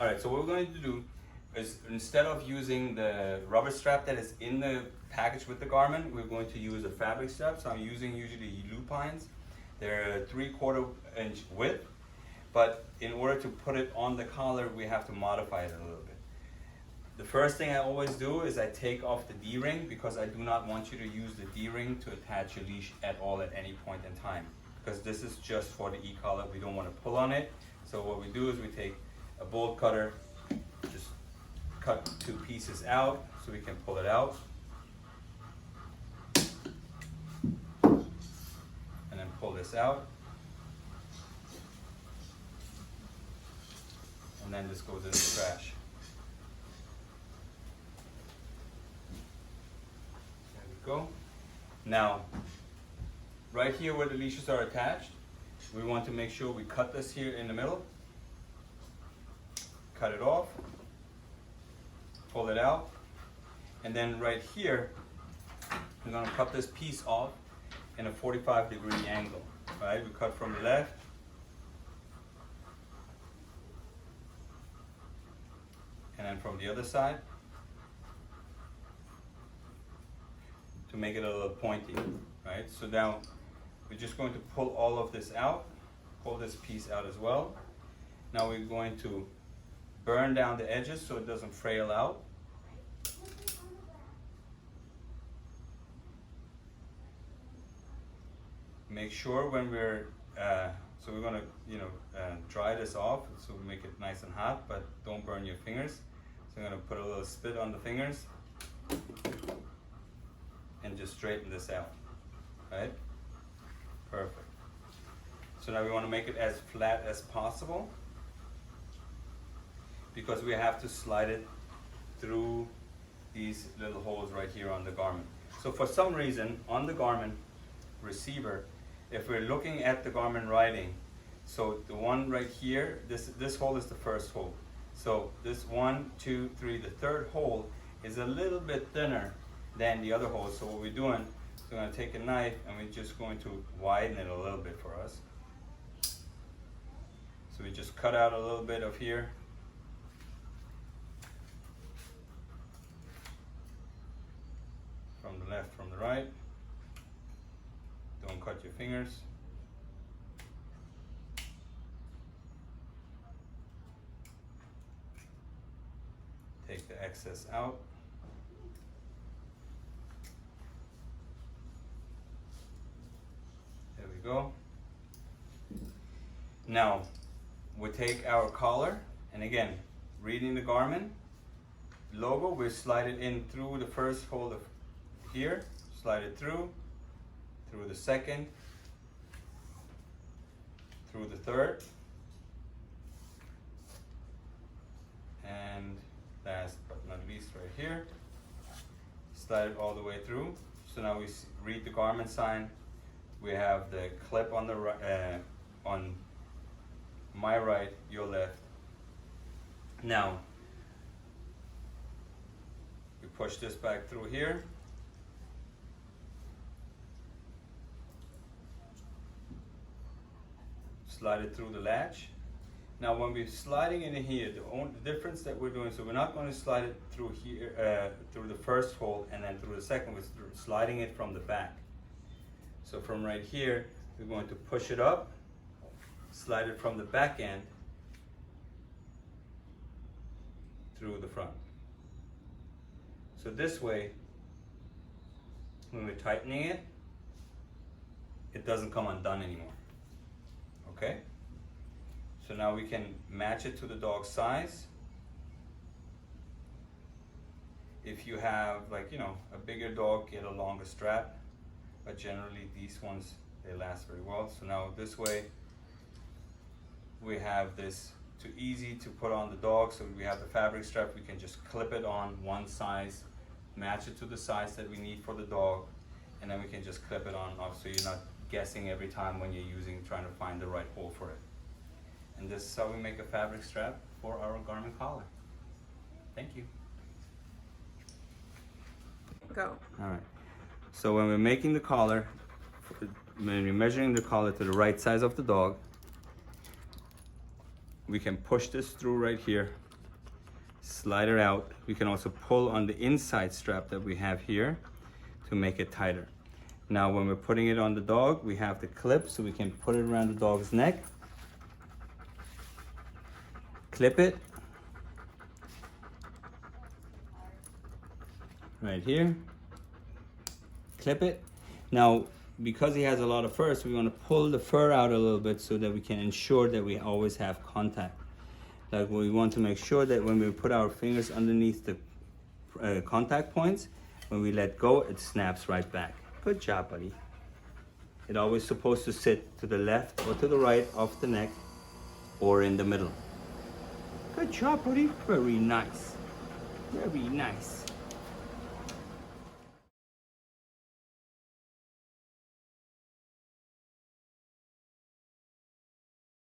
All right, so what we're going to do is instead of using the rubber strap that is in the package with the Garmin, we're going to use a fabric strap. So I'm using usually Lupines. They're 3/4 inch width, but in order to put it on the collar, we have to modify it a little bit. The first thing I always do is I take off the D-ring, because I do not want you to use the D-ring to attach your leash at all at any point in time, because this is just for the E-Collar. We don't want to pull on it. So what we do is we take a bolt cutter, just cut 2 pieces out so we can pull it out, and then pull this out, and then this goes in the trash. There we go. Now, right here where the leashes are attached, we want to make sure we cut this here in the middle, cut it off, pull it out, and then right here, we're going to cut this piece off in a 45-degree angle. Right? We cut from the left, and then from the other side, to make it a little pointy. Right? So now we're just going to pull all of this out, pull this piece out as well. Now we're going to burn down the edges so it doesn't frail out. Make sure when we're, so we're gonna, dry this off so we make it nice and hot, but don't burn your fingers. So I'm gonna put a little spit on the fingers and just straighten this out, right? Perfect. So now we want to make it as flat as possible, because we have to slide it through these little holes right here on the Garmin. So for some reason on the Garmin receiver, if we're looking at the Garmin writing, so the one right here, this hole is the first hole. So this 1, 2, 3, the third hole is a little bit thinner than the other holes. So what we're doing is we're going to take a knife and we're just going to widen it a little bit for us. So we just cut out a little bit of here. From the left, from the right. Don't cut your fingers. Take the excess out. There we go. Now, we take our collar, and again, reading the Garmin logo, we slide it in through the first hole of here, slide it through the second, through the third, and last but not least right here, slide it all the way through. So now we read the Garmin sign. We have the clip on the right, on my right, your left. Now we push this back through here. Slide it through the latch. Now when we're sliding in here, the difference that we're doing, so we're not going to slide it through here, through the first hole and then through the second, we're sliding it from the back. So from right here, we're going to push it up, slide it from the back end through the front. So this way, when we're tightening it, it doesn't come undone anymore. Okay? So now we can match it to the dog's size. If you have, like, a bigger dog, get a longer strap, but generally these ones, they last very well. So now this way we have this too easy to put on the dog. So we have the fabric strap, we can just clip it on one size, match it to the size that we need for the dog, and then we can just clip it on off, so you're not guessing every time when you're trying to find the right hole for it. And this is how we make a fabric strap for our Garmin collar. Thank you. Go. All right. So when we're making the collar, when we're measuring the collar to the right size of the dog, we can push this through right here slide it out. We can also pull on the inside strap that we have here to make it tighter. Now when we're putting it on the dog, we have the clip, so we can put it around the dog's neck, clip it right here, clip it. Now because he has a lot of fur, so we want to pull the fur out a little bit so that we can ensure that we always have contact. Like we want to make sure that when we put our fingers underneath the contact points, when we let go, it snaps right back. Good job, buddy. It's always supposed to sit to the left or to the right of the neck or in the middle. Good job, buddy. Very nice. Very nice.